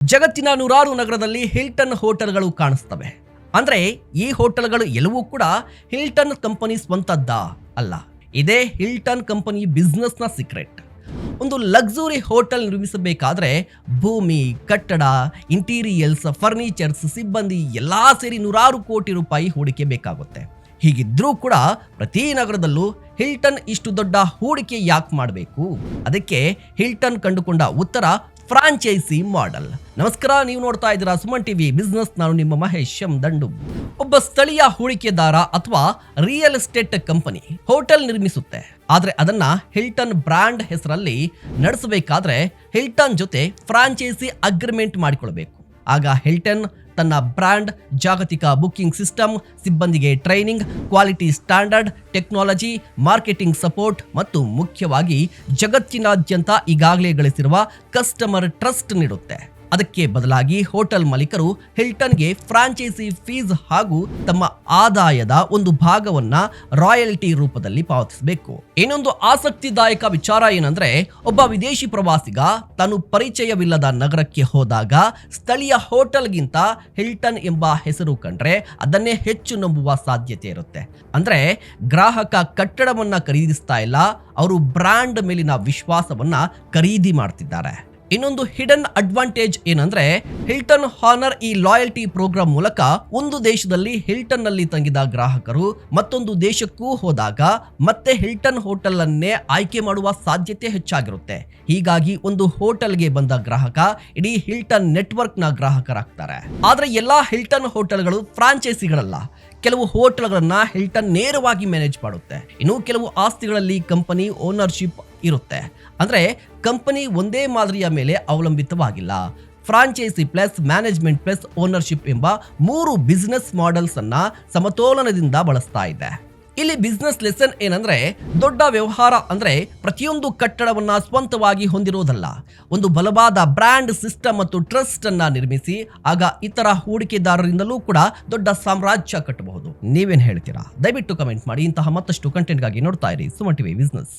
ಜಗತ್ತಿನ ನೂರಾರು ನಗರದಲ್ಲಿ ಹಿಲ್ಟನ್ ಹೋಟೆಲ್ಗಳು ಕಾಣಿಸ್ತವೆ. ಅಂದ್ರೆ ಈ ಹೋಟೆಲ್ಗಳು ಎಲ್ಲವೂ ಕೂಡ ಹಿಲ್ಟನ್ ಕಂಪನಿ ಸ್ವಂತದ್ದ ಅಲ್ಲ. ಇದೇ ಹಿಲ್ಟನ್ ಕಂಪನಿ ಬಿಸ್ನೆಸ್ನ ಸೀಕ್ರೆಟ್. ಒಂದು ಲಕ್ಸುರಿ ಹೋಟೆಲ್ ನಿರ್ಮಿಸಬೇಕಾದ್ರೆ ಭೂಮಿ, ಕಟ್ಟಡ, ಇಂಟೀರಿಯಲ್ಸ್, ಫರ್ನಿಚರ್ಸ್, ಸಿಬ್ಬಂದಿ ಎಲ್ಲಾ ಸೇರಿ ನೂರಾರು ಕೋಟಿ ರೂಪಾಯಿ ಹೂಡಿಕೆ ಬೇಕಾಗುತ್ತೆ. ಹೀಗಿದ್ರೂ ಕೂಡ ಪ್ರತಿ ನಗರದಲ್ಲೂ ಹಿಲ್ಟನ್ ಇಷ್ಟು ದೊಡ್ಡ ಹೂಡಿಕೆ ಯಾಕೆ ಮಾಡಬೇಕು? ಅದಕ್ಕೆ ಹಿಲ್ಟನ್ ಕಂಡುಕೊಂಡ ಉತ್ತರ ಫ್ರಾಂಚೈಸಿ ಮಾಡೆಲ್. ನಮಸ್ಕಾರ, ನೀವು ನೋಡ್ತಾ ಇದ್ದೀರಾ ಸುಮನ್ ಟಿವಿ ಬಿಸ್ನೆಸ್. ನಾನು ನಿಮ್ಮ ಮಹೇಶ್ ಎಂ ದಂಡು. ಒಬ್ಬ ಸ್ಥಳೀಯ ಹೂಡಿಕೆದಾರ ಅಥವಾ ರಿಯಲ್ ಎಸ್ಟೇಟ್ ಕಂಪನಿ ಹೋಟೆಲ್ ನಿರ್ಮಿಸುತ್ತೆ. ಆದ್ರೆ ಅದನ್ನ ಹಿಲ್ಟನ್ ಬ್ರ್ಯಾಂಡ್ ಹೆಸರಲ್ಲಿ ನಡೆಸಬೇಕಾದ್ರೆ ಹಿಲ್ಟನ್ ಜೊತೆ ಫ್ರಾಂಚೈಸಿ ಅಗ್ರಿಮೆಂಟ್ ಮಾಡಿಕೊಳ್ಬೇಕು. ಆಗ ಹಿಲ್ಟನ್ ತನ್ನ ಬ್ರ್ಯಾಂಡ್, ಜಾಗತಿಕ ಬುಕಿಂಗ್ ಸಿಸ್ಟಮ್, ಸಿಬ್ಬಂದಿಗೆ training, quality standard, technology, marketing support ಮತ್ತು ಮುಖ್ಯವಾಗಿ ಜಗತ್ತಿನಾದ್ಯಂತ ಈಗಾಗಲೇ ಗಳಿಸಿರುವ ಕಸ್ಟಮರ್ ಟ್ರಸ್ಟ್ ನೀಡುತ್ತೆ. ಅದಕ್ಕೆ ಬದಲಾಗಿ ಹೋಟೆಲ್ ಮಾಲೀಕರು ಹಿಲ್ಟನ್ಗೆ ಫ್ರಾಂಚೈಸಿ ಫೀಸ್ ಹಾಗೂ ತಮ್ಮ ಆದಾಯದ ಒಂದು ಭಾಗವನ್ನ ರಾಯಲ್ಟಿ ರೂಪದಲ್ಲಿ ಪಾವತಿಸಬೇಕು. ಇನ್ನೊಂದು ಆಸಕ್ತಿದಾಯಕ ವಿಚಾರ ಏನಂದ್ರೆ, ಒಬ್ಬ ವಿದೇಶಿ ಪ್ರವಾಸಿಗ ತಾನು ಪರಿಚಯವಿಲ್ಲದ ನಗರಕ್ಕೆ ಹೋದಾಗ ಸ್ಥಳೀಯ ಹೋಟೆಲ್ಗಿಂತ ಹಿಲ್ಟನ್ ಎಂಬ ಹೆಸರು ಕಂಡ್ರೆ ಅದನ್ನೇ ಹೆಚ್ಚು ನಂಬುವ ಸಾಧ್ಯತೆ ಇರುತ್ತೆ. ಅಂದ್ರೆ ಗ್ರಾಹಕ ಕಟ್ಟಡವನ್ನ ಖರೀದಿಸ್ತಾ ಇಲ್ಲ, ಅವರು ಬ್ರ್ಯಾಂಡ್ ಮೇಲಿನ ವಿಶ್ವಾಸವನ್ನ ಖರೀದಿ ಮಾಡ್ತಿದ್ದಾರೆ. ಇನ್ನೊಂದು ಹಿಡನ್ ಅಡ್ವಾಂಟೇಜ್ ಏನಂದ್ರೆ, ಹಿಲ್ಟನ್ ಹಾನರ್ ಈ ಲಾಯಲ್ಟಿ ಪ್ರೋಗ್ರಾಂ ಮೂಲಕ ಒಂದು ದೇಶದಲ್ಲಿ ಹಿಲ್ಟನ್ ನಲ್ಲಿ ತಂಗಿದ ಗ್ರಾಹಕರು ಮತ್ತೊಂದು ದೇಶಕ್ಕೂ ಹೋದಾಗ ಮತ್ತೆ ಹಿಲ್ಟನ್ ಹೋಟೆಲ್ ಅನ್ನೇ ಆಯ್ಕೆ ಮಾಡುವ ಸಾಧ್ಯತೆ ಹೆಚ್ಚಾಗಿರುತ್ತೆ. ಹೀಗಾಗಿ ಒಂದು ಹೋಟೆಲ್ಗೆ ಬಂದ ಗ್ರಾಹಕ ಇಡೀ ಹಿಲ್ಟನ್ ನೆಟ್ವರ್ಕ್ ನ ಗ್ರಾಹಕರಾಗ್ತಾರೆ. ಆದ್ರೆ ಎಲ್ಲಾ ಹಿಲ್ಟನ್ ಹೋಟೆಲ್ಗಳು ಫ್ರಾಂಚೈಸಿಗಳಲ್ಲ. ಕೆಲವು ಹೋಟೆಲ್ಗಳನ್ನ ಹಿಲ್ಟನ್ ನೇರವಾಗಿ ಮ್ಯಾನೇಜ್ ಮಾಡುತ್ತೆ. ಇನ್ನು ಕೆಲವು ಆಸ್ತಿಗಳಲ್ಲಿ ಕಂಪನಿ ಓನರ್ಶಿಪ್ ಇರುತ್ತೆ. ಅಂದ್ರೆ ಕಂಪನಿ ಒಂದೇ ಮಾದರಿಯ ಮೇಲೆ ಅವಲಂಬಿತವಾಗಿಲ್ಲ. Franchise plus management plus ownership ಎಂಬ 3 ಬಿಸ್ನೆಸ್ ಮಾಡೆಲ್ಸ್ ಅನ್ನ ಸಮತೋಲನದಿಂದ ಬಳಸ್ತಾ ಇದೆ. ಇಲ್ಲಿ ಬಿಸ್ನೆಸ್ ಲೆಸನ್ ಏನಂದ್ರೆ, ದೊಡ್ಡ ವ್ಯವಹಾರ ಅಂದ್ರೆ ಪ್ರತಿಯೊಂದು ಕಟ್ಟಡವನ್ನ ಸ್ವಂತವಾಗಿ ಹೊಂದಿರೋದಲ್ಲ. ಒಂದು ಬಲವಾದ ಬ್ರ್ಯಾಂಡ್, ಸಿಸ್ಟಮ್ ಮತ್ತು ಟ್ರಸ್ಟ್ ಅನ್ನ ನಿರ್ಮಿಸಿ ಆಗ ಇತರ ಹೂಡಿಕೆದಾರರಿಂದಲೂ ಕೂಡ ದೊಡ್ಡ ಸಾಮ್ರಾಜ್ಯ ಕಟ್ಟಬಹುದು. ನೀವೇನ್ ಹೇಳ್ತೀರಾ? ದಯವಿಟ್ಟು ಕಮೆಂಟ್ ಮಾಡಿ. ಇಂತಹ ಮತ್ತಷ್ಟು ಕಂಟೆಂಟ್ಗಾಗಿ ನೋಡ್ತಾ ಇರಿ ಸುಮನ್ ಟಿವಿ ಬಿಸ್ನೆಸ್.